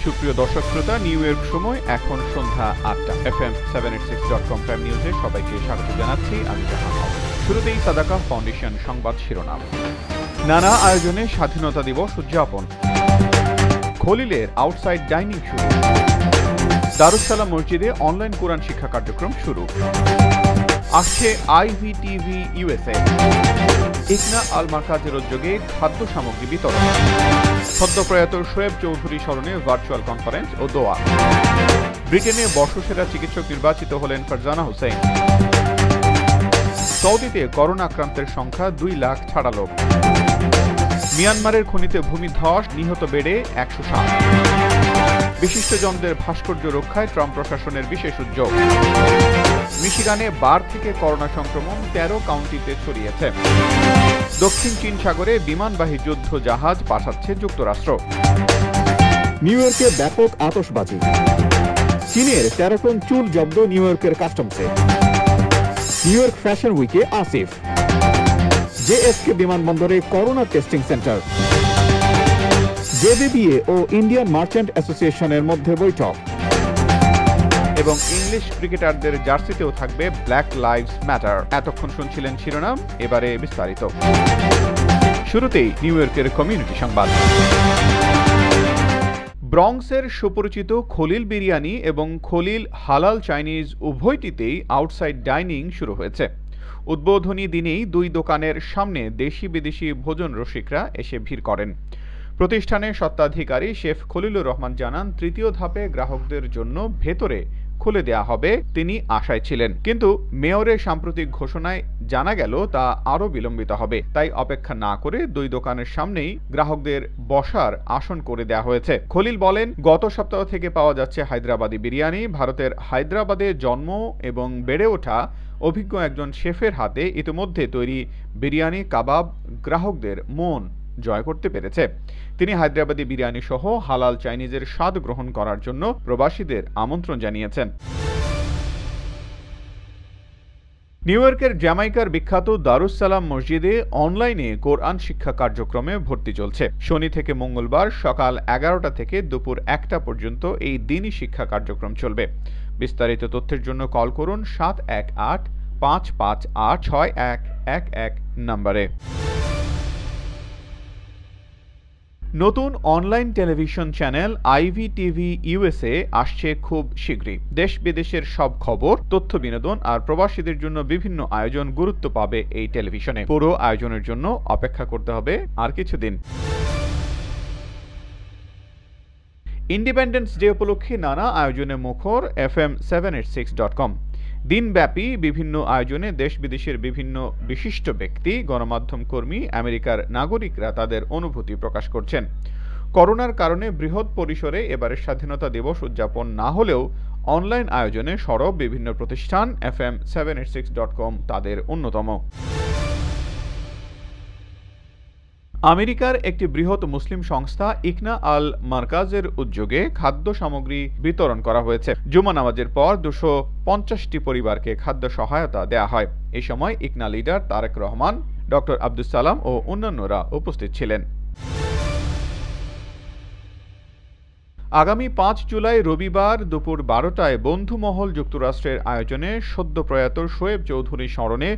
সুপ্রিয় দর্শক শ্রোতা, নিউ ইয়র্ক সময় এখন সন্ধ্যা ৮টা। FM786.com প্রাইম নিউজে সবাইকে স্বাগত জানাচ্ছি। আমি জাহান হক। শুরুতেই সাদাকা ফাউন্ডেশন সংবাদ শিরোনাম। নানা আয়োজনে স্বাধীনতা দিবস উদযাপন। খলিলের আউটসাইড ডাইনিং শুরু। দারুস সালাম মসজিদে অনলাইন কোরআন শিক্ষা কার্যক্রম শুরু। আসছে IVTV USA। ইকনা আল মারকাজের উদ্যোগে খাদ্য সামগ্রী বিতরণ। সদ্যপ্রয়াত শোয়েব চৌধুরী স্মরণে ভার্চুয়াল কনফারেন্স ও দোয়া। ব্রিটেনে বর্ষসেরা চিকিৎসক নির্বাচিত হলেন ফারজানা হোসেন। সৌদিতে করোনা আক্রান্তের সংখ্যা 2 লাখ ছাড়ালো। মিয়ানমারের খনিতে ভূমিধস, নিহত বেড়ে 107। বিশিষ্টজনদের ভাস্কর্য রক্ষায় ট্রাম্প প্রশাসনের বিশেষ উদ্যোগ। মিশিগানে বার থেকে করোনা সংক্রমণ 13 কাউন্টিতে ছড়িয়েছে। দক্ষিণ চীন সাগরে বিমানবাহী যুদ্ধ জাহাজ পাঠাচ্ছে যুক্তরাষ্ট্র। নিউ ইয়র্কে ব্যাপক আতশবাজি। চীনের 13 টন চুল জব্দ নিউ ইয়র্কের কাস্টমসে। নিউ ইয়র্ক ফ্যাশন উইকে আসিফ। JFK বিমানবন্দরে করোনা টেস্টিং সেন্টার। JBBA ও ইন্ডিয়ান মার্চেন্ট অ্যাসোসিয়েশনের মধ্যে বৈঠক। এবং ইংলিশ ক্রিকেটারদের জার্সিতেও থাকবে ব্ল্যাক লাইভস ম্যাটার। এতক্ষণ শুনছিলেন শিরোনাম, এবারে বিস্তারিত। শুরুতেই নিউ ইয়র্কের কমিউনিটি সংবাদ। ব্রঙ্কসের সুপরিচিত খলিল বিরিয়ানি এবং খলিল হালাল চাইনিজ উভয়টিতেই আউটসাইড ডাইনিং শুরু হয়েছে। উদ্বোধনী দিনেই 2 দোকানের সামনে দেশি বিদেশি ভোজন রসিকরা এসে ভিড় করেন। প্রতিষ্ঠানের স্বত্বাধিকারী শেফ খলিলুর রহমান জানান, 3য় ধাপে গ্রাহকদের জন্য ভেতরে খুলে দেয়া হবে। তিনি আশায় ছিলেন, কিন্তু মেয়রের সাম্প্রতিক ঘোষণায় জানা গেল তা আরও বিলম্বিত হবে। তাই অপেক্ষা না করে 2 দোকানের সামনেই গ্রাহকদের বসার আসন করে দেয়া হয়েছে। খলিল বলেন, গত সপ্তাহ থেকে পাওয়া যাচ্ছে হায়দ্রাবাদি বিরিয়ানি। ভারতের হায়দ্রাবাদে জন্ম এবং বেড়ে ওঠা অভিজ্ঞ একজন শেফের হাতে ইতিমধ্যে তৈরি বিরিয়ানি কাবাব গ্রাহকদের মন জয় করতে পেরেছে। তিনি হায়দ্রাবাদি বিরিয়ানি সহ হালাল চাইনিজের স্বাদ গ্রহণ করার জন্য প্রবাসীদের আমন্ত্রণ জানিয়েছেন। নিউ ইয়র্কের জ্যামাইকার বিখ্যাত দারুস সালাম মসজিদে অনলাইনে কোরআন শিক্ষা কার্যক্রমে ভর্তি চলছে। শনি থেকে মঙ্গলবার সকাল 11টা থেকে দুপুর 1টা পর্যন্ত এই দিনই শিক্ষা কার্যক্রম চলবে। বিস্তারিত তথ্যের জন্য কল করুন 718-558-6111 নম্বরে। নতুন online television channel IVTV USA আসছে খুব শীঘ্রই। দেশ বিদেশের সব খবর, তথ্য, বিনোদন আর প্রবাসীদের জন্য বিভিন্ন আয়োজন গুরুত্ব পাবে এই টেলিভিশনে। পুরো আয়োজনের জন্য অপেক্ষা করতে হবে আর কিছুদিন। ইন্ডিপেন্ডেন্স ডে উপলক্ষে নানা আয়োজনে মুখর FM786.com। দিনব্যাপী বিভিন্ন আয়োজনে দেশ বিদেশের বিভিন্ন বিশিষ্ট ব্যক্তি, গণমাধ্যম কর্মী, আমেরিকার নাগরিকরা তাদের অনুভূতি প্রকাশ করছেন। করোনার কারণে বৃহৎ পরিসরে এবারের স্বাধীনতা দিবস উদযাপন না হলেও অনলাইন আয়োজনে সরব বিভিন্ন প্রতিষ্ঠান। FM786.com তাদের অন্যতম। আমেরিকার একটি বৃহৎ মুসলিম সংস্থা ইকনা আল মারকাজের উদ্যোগে খাদ্য সামগ্রী বিতরণ করা হয়েছে। জুমা নামাজের পর 250টি পরিবারকে খাদ্য সহায়তা দেয়া হয়। এই সময় ইকনা লিডার তারেক রহমান, ডক্টর আব্দুস সালাম ও অন্যান্যরা উপস্থিত ছিলেন। আগামী 5 জুলাই রবিবার দুপুর 12টায় বন্ধুমহল যুক্তরাষ্ট্রের আয়োজনে সদ্যপ্রয়াত শোয়েব চৌধুরী স্মরণে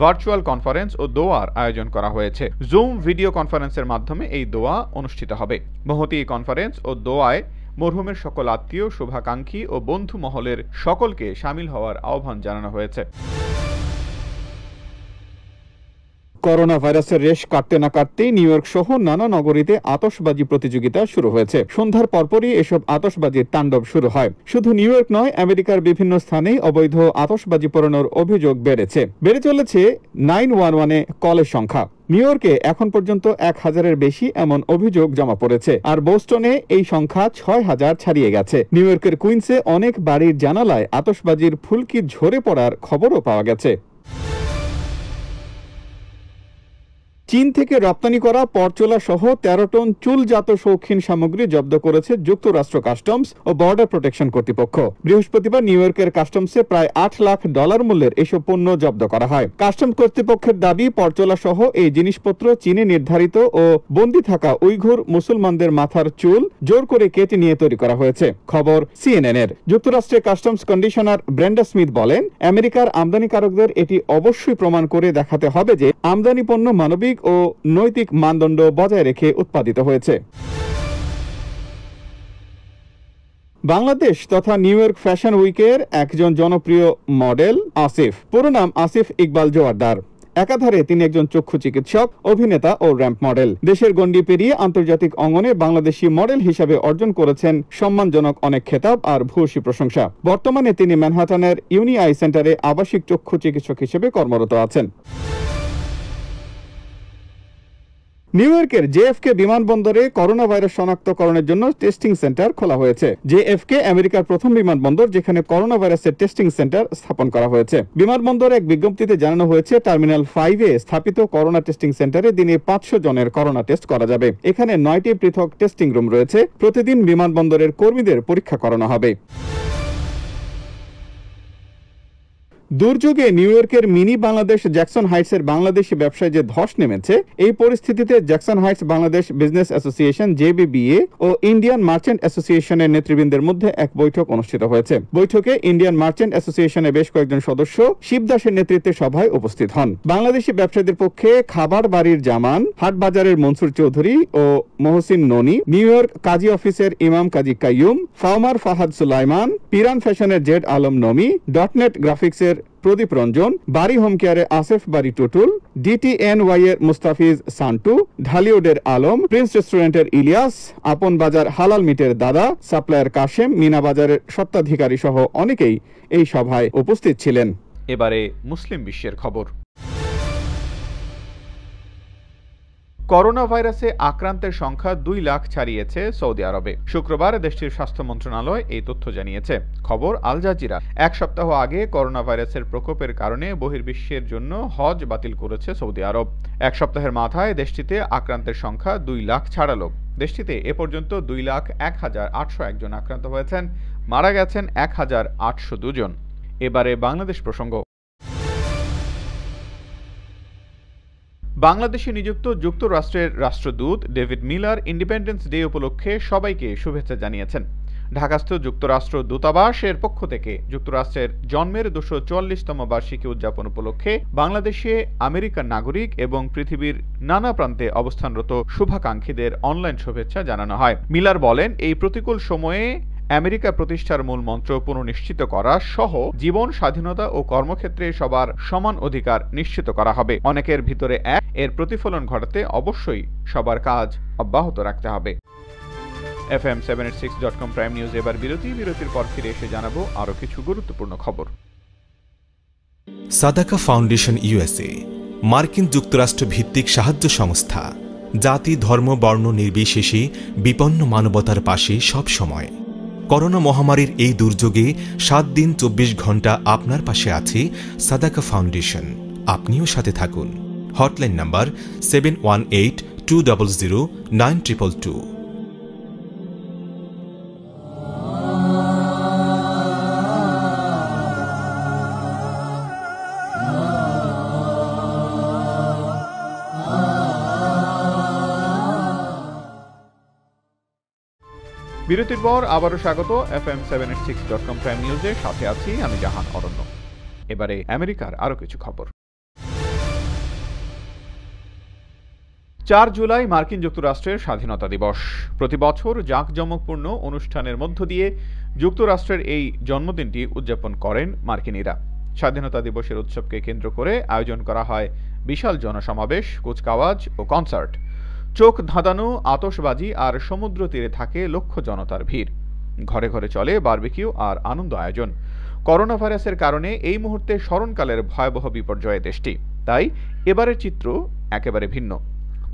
ভার্চুয়াল কনফারেন্স ও দোয়ার আয়োজন করা হয়েছে। জুম ভিডিও কনফারেন্সের মাধ্যমে এই দোয়া অনুষ্ঠিত হবে। মহতী কনফারেন্স ও দোয়ায় মরহুমের সকল আত্মীয়, শুভাকাঙ্ক্ষী ও বন্ধু মহলের সকলকে শামিল হওয়ার আহ্বান জানানো হয়েছে। করোনা ভাইরাসের রেশ কাটতে না কাটতেই নিউ ইয়র্ক সহ নানা নগরীতে আতশবাজি প্রতিযোগিতা শুরু হয়েছে। সন্ধ্যার পরপরই এসব আতশবাজির তাণ্ডব শুরু হয়। শুধু নিউ ইয়র্ক নয়, আমেরিকার বিভিন্ন স্থানেই অবৈধ আতশবাজি পোড়ানোর অভিযোগ বেড়ে চলেছে 911-এ কলের সংখ্যা। নিউ ইয়র্কে এখন পর্যন্ত 1000-এর বেশি এমন অভিযোগ জমা পড়েছে, আর বোস্টনে এই সংখ্যা 6000 ছাড়িয়ে গেছে। নিউ ইয়র্কের কুইন্সে অনেক বাড়ির জানালায় আতশবাজির ফুলকি ঝরে পড়ার খবরও পাওয়া গেছে। চীন থেকে রপ্তানি করা পরচুলা সহ ১৩ টন চুলজাত শৌখিন সামগ্রী জব্দ করেছে যুক্তরাষ্ট্র কাস্টমস ও বর্ডার প্রোটেকশন কর্তৃপক্ষ। বৃহস্পতিবার নিউ ইয়র্কের কাস্টমসে প্রায় $৮ লাখ মূল্যের এসব পণ্য জব্দ করা হয়। কাস্টমস কর্তৃপক্ষের দাবি, পরচুলা সহ এই জিনিসপত্র চীনে নির্ধারিত ও বন্দী থাকা উইঘুর মুসলমানদের মাথার চুল জোর করে কেটে নিয়ে তৈরি করা হয়েছে। খবর CNN-এর। যুক্তরাষ্ট্রের কাস্টমস কমিশনার ব্রেন্ডা স্মিথ বলেন, আমেরিকার আমদানিকারকদের এটি অবশ্যই প্রমাণ করে দেখাতে হবে যে আমদানি পণ্য মানবিক ও নৈতিক মানদণ্ড বজায় রেখে উৎপাদিত হয়েছে। বাংলাদেশ তথা নিউ ইয়র্ক ফ্যাশন উইকের একজন জনপ্রিয় মডেল আসিফ, পুরো নাম আসিফ ইকবাল জোয়ারদার। একাধারে তিনি একজন চক্ষু চিকিৎসক, অভিনেতা ও র্যাম্প মডেল। দেশের গণ্ডি পেরিয়ে আন্তর্জাতিক অঙ্গনে বাংলাদেশি মডেল হিসাবে অর্জন করেছেন সম্মানজনক অনেক খেতাব আর ভূয়সী প্রশংসা। বর্তমানে তিনি ম্যানহাটানের ইউনি আই সেন্টারে আবাসিক চক্ষু চিকিৎসক হিসেবে কর্মরত আছেন। নিউ ইয়র্কের জেএফকে বিমানবন্দরে করোনা ভাইরাস শনাক্তকরণের জন্য টেস্টিং সেন্টার খোলা হয়েছে। জেএফকে আমেরিকার প্রথম বিমানবন্দর যেখানে করোনা ভাইরাসের টেস্টিং সেন্টার স্থাপন করা হয়েছে। বিমানবন্দরে এক বিজ্ঞপ্তিতে জানানো হয়েছে, টার্মিনাল 5-এ স্থাপিত করোনা টেস্টিং সেন্টারে দিনে 500 জনের করোনা টেস্ট করা যাবে। এখানে 9টি পৃথক টেস্টিং রুম রয়েছে। প্রতিদিন বিমানবন্দরের কর্মীদের পরীক্ষা করানো হবে। দুর্যোগে নিউ ইয়র্কের মিনি বাংলাদেশ জ্যাকসন হাইটসের বাংলাদেশি ব্যবসায় যে ধস নেমেছে, এই পরিস্থিতিতে Jackson Heights Bangladesh business association JBBA ও ইন্ডিয়ান মার্চেন্ট অ্যাসোসিয়েশনের নেতৃবৃন্দের মধ্যে এক বৈঠক অনুষ্ঠিত হয়েছে। বৈঠকে ইন্ডিয়ান মার্চেন্ট অ্যাসোসিয়েশনের বেশ কয়েকজন সদস্য শিবদাসের নেতৃত্বে সভায় উপস্থিত হন। বাংলাদেশি ব্যবসায়ীদের পক্ষে খাবার বাড়ির জামান, হাটবাজারের মনসুর চৌধুরী ও মহসিন ননি, নিউ ইয়র্ক কাজী অফিসের ইমাম কাজী কাইয়ুম, ফাউমার ফাহাদ সুলাইমান, পিরান ফ্যাশনের জেড আলম নমি, ডটনেট গ্রাফিক্সের প্রদীপ রঞ্জন, বাড়ি হোম কেয়ারে আসেফ বাড়ি টুটুল, DTNY এর মুস্তাফিজ সান্টু, ঢালিউডের আলম, প্রিন্স রেস্টুরেন্টের ইলিয়াস, আপন বাজার হালাল মিটের দাদা, সাপ্লায়ার কাশেম, মিনা বাজারের স্বত্বাধিকারী সহ অনেকেই এই সভায় উপস্থিত ছিলেন। এবারে মুসলিম বিশ্বের খবর। করোনা ভাইরাসে আক্রান্তের সংখ্যা 2 লাখ ছাড়িয়েছে সৌদি আরবে। শুক্রবার দেশটির স্বাস্থ্য মন্ত্রণালয় এই তথ্য জানিয়েছে। খবর আল জাজিরা। এক সপ্তাহ আগে করোনা ভাইরাসের প্রকোপের কারণে বহির্বিশ্বের জন্য হজ বাতিল করেছে সৌদি আরব। এক সপ্তাহের মাথায় দেশটিতে আক্রান্তের সংখ্যা 2 লাখ ছাড়ালো। দেশটিতে এ পর্যন্ত 2,01,801 জন আক্রান্ত হয়েছেন, মারা গেছেন 1,802 জন। এবারে বাংলাদেশ প্রসঙ্গ। বাংলাদেশে নিযুক্ত যুক্তরাষ্ট্রের রাষ্ট্রদূত ডেভিড মিলার ইন্ডিপেন্ডেন্স ডে উপলক্ষে সবাইকে শুভেচ্ছা জানিয়েছেন। ঢাকাস্থ যুক্তরাষ্ট্র দূতাবাসের পক্ষ থেকে যুক্তরাষ্ট্রের জন্মের 244তম বার্ষিকী উদযাপন উপলক্ষে বাংলাদেশে আমেরিকান নাগরিক এবং পৃথিবীর নানা প্রান্তে অবস্থানরত শুভাকাঙ্ক্ষীদের অনলাইন শুভেচ্ছা জানানো হয়। মিলার বলেন, এই প্রতিকূল সময়ে আমেরিকা প্রতিষ্ঠার মূল মন্ত্র পুনঃনিশ্চিত করা সহ জীবন, স্বাধীনতা ও কর্মক্ষেত্রে সবার সমান অধিকার নিশ্চিত করা হবে। অনেকের ভিতরে এর প্রতিফলন ঘটাতে অবশ্যই সবার কাজ অব্যাহত রাখতে হবে। FM786.com প্রাইম নিউজ এবার বিরতির পর ফিরে এসে জানাবো আরো কিছু গুরুত্বপূর্ণ খবর। সাদাকা ফাউন্ডেশন USA, মার্কিন যুক্তরাষ্ট্র ভিত্তিক সাহায্য সংস্থা, জাতি, ধর্ম, বর্ণ নির্বিশেষে বিপন্ন মানবতার পাশে সব সময়। করোনা মহামারীর এই দুর্যোগে 7 দিন 24 ঘন্টা আপনার পাশে আছে সাদাকা ফাউন্ডেশন। আপনিও সাথে থাকুন। Hotline number 7182009222। বিরতির পর আবারও স্বাগত FM786.com প্রাইম নিউজের সাথে আছি আমি জাহান অরণ্য। এবারে আমেরিকার আরো কিছু খবর। 4 জুলাই মার্কিন যুক্তরাষ্ট্রের স্বাধীনতা দিবস। প্রতি বছর জাঁকজমকপূর্ণ অনুষ্ঠানের মধ্য দিয়ে যুক্তরাষ্ট্রের এই জন্মদিনটি উদযাপন করেন মার্কিনীরা। স্বাধীনতা দিবসের উৎসবকে কেন্দ্র করে আয়োজন করা হয় বিশাল জনসমাবেশ, কুচকাওয়াজ ও কনসার্ট। চোখ ধাঁধানো আতশবাজি আর সমুদ্র তীরে থাকে লক্ষ জনতার ভিড়। ঘরে ঘরে চলে বারবিকিউ আর আনন্দ আয়োজন। করোনা ভাইরাসের কারণে এই মুহূর্তে স্মরণকালের ভয়াবহ বিপর্যয়ে দেশটি, তাই এবারের চিত্র একেবারে ভিন্ন।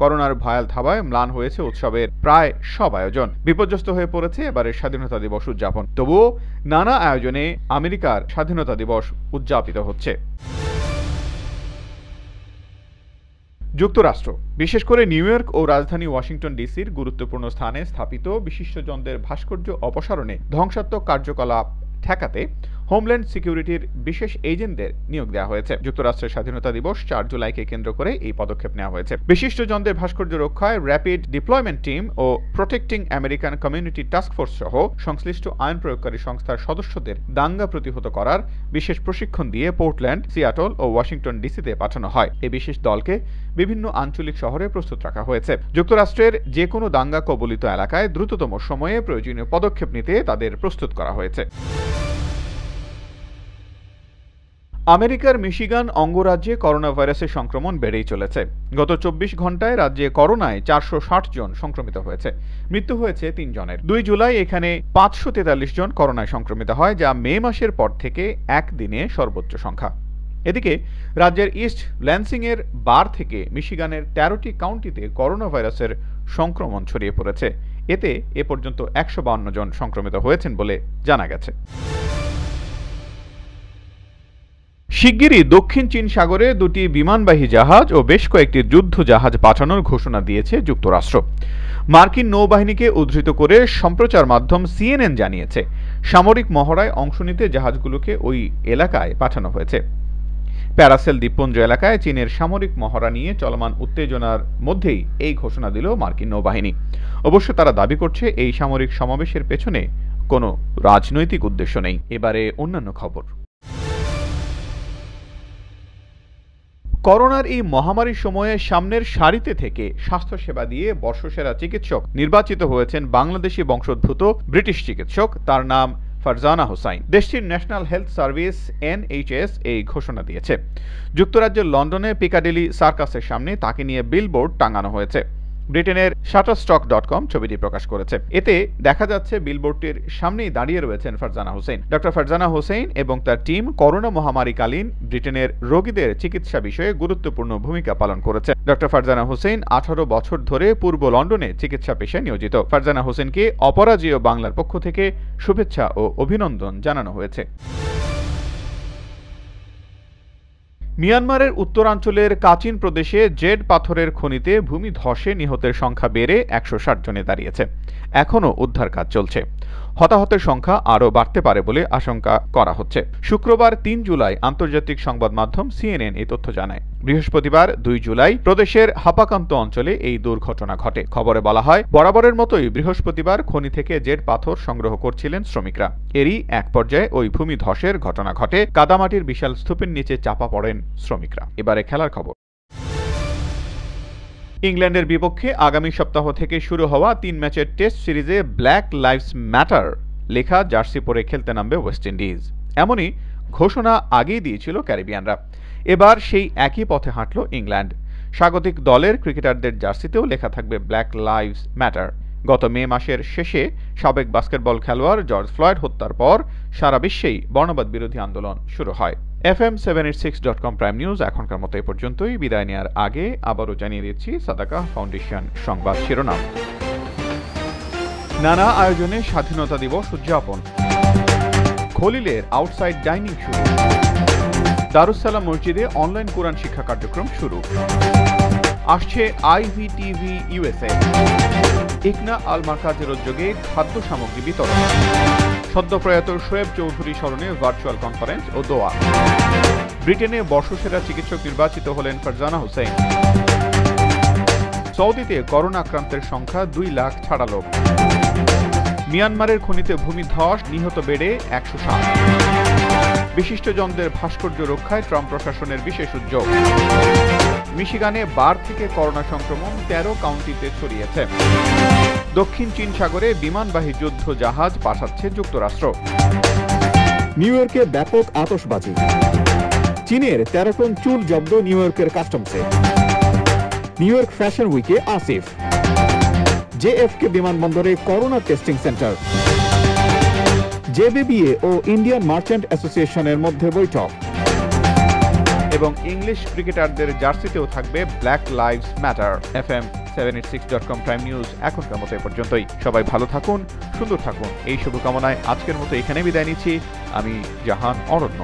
করোনার ভয়াল থাবায় ম্লান হয়েছে উৎসবের প্রায় সব আয়োজন। বিপর্যস্ত হয়ে পড়েছে এবারের স্বাধীনতা দিবস উদযাপন। তবুও নানা আয়োজনে আমেরিকার স্বাধীনতা দিবস উদযাপিত হচ্ছে। যুক্তরাষ্ট্র, বিশেষ করে নিউ ইয়র্ক ও রাজধানী ওয়াশিংটন ডিসির গুরুত্বপূর্ণ স্থানে স্থাপিত বিশিষ্টজনদের ভাস্কর্য অপসারণে ধ্বংসাত্মক কার্যকলাপ ঠেকাতে হোমল্যান্ড সিকিউরিটির বিশেষ এজেন্টদের নিয়োগ দেওয়া হয়েছে। যুক্তরাষ্ট্রের স্বাধীনতা দিবস ৪ জুলাইকে কেন্দ্র করে এই পদক্ষেপ নেওয়া হয়েছে। বিশিষ্টজনদের ভাস্কর্য রক্ষায় র্যাপিড ডিপ্লয়মেন্ট টিম ও protecting American community task force সহ সংশ্লিষ্ট আইন প্রয়োগকারী সংস্থার সদস্যদের দাঙ্গা প্রতিহত করার বিশেষ প্রশিক্ষণ দিয়ে পোর্টল্যান্ড, সিয়াটল ও ওয়াশিংটন ডিসিতে পাঠানো হয়। এই বিশেষ দলকে বিভিন্ন আঞ্চলিক শহরে প্রস্তুত রাখা হয়েছে। যুক্তরাষ্ট্রের যে কোনো দাঙ্গা কবলিত এলাকায় দ্রুততম সময়ে প্রয়োজনীয় পদক্ষেপ নিতে তাদের প্রস্তুত করা হয়েছে। আমেরিকার মিশিগান অঙ্গরাজ্যে করোনা ভাইরাসের সংক্রমণ বেড়েই চলেছে। গত ২৪ ঘন্টায় রাজ্যে করোনায় ৪৬০ জন সংক্রমিত হয়েছে। মৃত্যু হয়েছে ৩ জনের। ২ জুলাই এখানে ৫৪৩ জন করোনায় সংক্রমিত হয়, যা মে মাসের পর থেকে একদিনে সর্বোচ্চ সংখ্যা। এদিকে রাজ্যের ইস্ট ল্যান্সিংয়ের বার থেকে মিশিগানের ১৩টি কাউন্টিতে করোনা ভাইরাসের সংক্রমণ ছড়িয়ে পড়েছে। এতে এ পর্যন্ত ১৫২ জন সংক্রমিত হয়েছেন বলে জানা গেছে। শিগগিরই দক্ষিণ চীন সাগরে ২টি বিমানবাহী জাহাজ ও বেশ কয়েকটি যুদ্ধ জাহাজ পাঠানোর ঘোষণা দিয়েছে যুক্তরাষ্ট্র। মার্কিন নৌবাহিনীকে উদ্ধৃত করে সম্প্রচার মাধ্যম CNN জানিয়েছে, সামরিক মহড়ায় অংশ নিতে জাহাজগুলোকে ওই এলাকায় পাঠানো হয়েছে। প্যারাসেল দ্বীপপুঞ্জ এলাকায় চীনের সামরিক মহড়া নিয়ে চলমান উত্তেজনার মধ্যেই এই ঘোষণা দিল মার্কিন নৌবাহিনী। অবশ্য তারা দাবি করছে এই সামরিক সমাবেশের পেছনে কোনো রাজনৈতিক উদ্দেশ্য নেই। এবারে অন্যান্য খবর। করোনার এই মহামারীর সময়ে সামনের সারিতে থেকে স্বাস্থ্যসেবা দিয়ে বর্ষসেরা চিকিৎসক নির্বাচিত হয়েছেন বাংলাদেশি বংশোদ্ভূত ব্রিটিশ চিকিৎসক। তার নাম ফারজানা হোসাইন। দেশটির ন্যাশনাল হেলথ সার্ভিস NHS এই ঘোষণা দিয়েছে। যুক্তরাজ্যের লন্ডনে পিকাডিলি সার্কাসের সামনে তাকে নিয়ে বিলবোর্ড টাঙানো হয়েছে। ব্রিটেনের শাটারস্টক.com ছবিটি প্রকাশ করেছে। এতে দেখা যাচ্ছে বিলবোর্ডটির সামনেই দাঁড়িয়ে রয়েছেন ফারজানা হোসেন। ডক্টর ফারজানা হোসেন এবং তার টিম করোনা মহামারীকালীন ব্রিটেনের রোগীদের চিকিৎসা বিষয়ে গুরুত্বপূর্ণ ভূমিকা পালন করেছে। ডক্টর ফারজানা হোসেন 18 বছর ধরে পূর্ব লন্ডনে চিকিৎসা পেশায় নিয়োজিত। ফারজানা হোসেনকে অপরাজেয় বাংলার পক্ষ থেকে শুভেচ্ছা ও অভিনন্দন জানানো হয়েছে। মিয়ানমারের উত্তরাঞ্চলের কাচিন প্রদেশে জেড পাথরের খনিতে ভূমিধসে নিহতের সংখ্যা বেড়ে ১৬০ জনে দাঁড়িয়েছে। এখনও উদ্ধার কাজ চলছে। হতাহতের সংখ্যা আরও বাড়তে পারে বলে আশঙ্কা করা হচ্ছে। শুক্রবার ৩ জুলাই আন্তর্জাতিক সংবাদ মাধ্যম CNN এই তথ্য জানায়। বৃহস্পতিবার ২ জুলাই প্রদেশের হাপাকান্ত অঞ্চলে এই দুর্ঘটনা ঘটে। খবরে বলা হয়, বরাবরের মতোই বৃহস্পতিবার খনি থেকে জেড পাথর সংগ্রহ করছিলেন শ্রমিকরা। এরই এক পর্যায়ে ওই ভূমিধসের ঘটনা ঘটে। কাদামাটির বিশাল স্তূপের নিচে চাপা পড়েন শ্রমিকরা। এবারে খেলার খবর। ইংল্যান্ডের বিপক্ষে আগামী সপ্তাহ থেকে শুরু হওয়া ৩ ম্যাচের টেস্ট সিরিজে ব্ল্যাক লাইভস ম্যাটার লেখা জার্সি পরে খেলতে নামবে ওয়েস্ট ইন্ডিজ। এমনই ঘোষণা আগেই দিয়েছিল ক্যারিবিয়ানরা। এবার সেই একই পথে হাঁটল ইংল্যান্ড। স্বাগতিক দলের ক্রিকেটারদের জার্সিতেও লেখা থাকবে ব্ল্যাক লাইভস ম্যাটার। গত মে মাসের শেষে সাবেক বাস্কেটবল খেলোয়াড় জর্জ ফ্লয়েড হত্যার পর সারা বিশ্বেই বর্ণবাদ বিরোধী আন্দোলন শুরু হয়। FM786.com প্রাইম নিউজ এখনকার মতো এই পর্যন্তই। বিদায় নেওয়ার আগে আবারও জানিয়ে দিচ্ছি সাদাকা ফাউন্ডেশন সংবাদ শিরোনাম। নানা আয়োজনে স্বাধীনতা দিবস উদযাপন। খলিলের আউটসাইড ডাইনিং শুরু। দারুস-সালাম মসজিদে অনলাইন কোরআন শিক্ষা কার্যক্রম শুরু। আসছে IVTV USA। ইকনা আল মারকাজের উদ্যোগে খাদ্য সামগ্রী বিতরণ। সদ্যপ্রয়াত শোয়েব চৌধুরী স্মরণে ভার্চুয়াল কনফারেন্স ও দোয়া। ব্রিটেনে বর্ষসেরা চিকিৎসক নির্বাচিত হলেন ফারজানা হোসেন। সৌদিতে করোনা আক্রান্তের সংখ্যা 2 লাখ ছাড়ালো। মিয়ানমারের খনিতে ভূমিধস, নিহত বেড়ে 160। বিশিষ্টজনদের ভাস্কর্য রক্ষায় ট্রাম্প প্রশাসনের বিশেষ উদ্যোগ। মিশিগানে বার থেকে করোনা সংক্রমণ 13 কাউন্টিতে ছড়িয়েছে। দক্ষিণ চীন সাগরে বিমানবাহী যুদ্ধ জাহাজ পাঠাচ্ছে যুক্তরাষ্ট্র। নিউ ইয়র্কে ব্যাপক আতশবাজি। চীনের 13 টন চুল জব্দ নিউ ইয়র্কের কাস্টমসে। নিউ ইয়র্ক ফ্যাশন উইকে আসিফ। JFK বিমানবন্দরে করোনা টেস্টিং সেন্টার। JBBA ও ইন্ডিয়ান মার্চেন্ট অ্যাসোসিয়েশনের মধ্যে বৈঠক। এবং ইংলিশ ক্রিকেটারদের জার্সিতেও থাকবে black lives matter. FM786.com prime news এখনকার মতো এ পর্যন্তই। সবাই ভালো থাকুন, সুন্দর থাকুন, এই শুভকামনায় আজকের মতো এখানে বিদায় নিচ্ছি। আমি জাহান অরণ্য।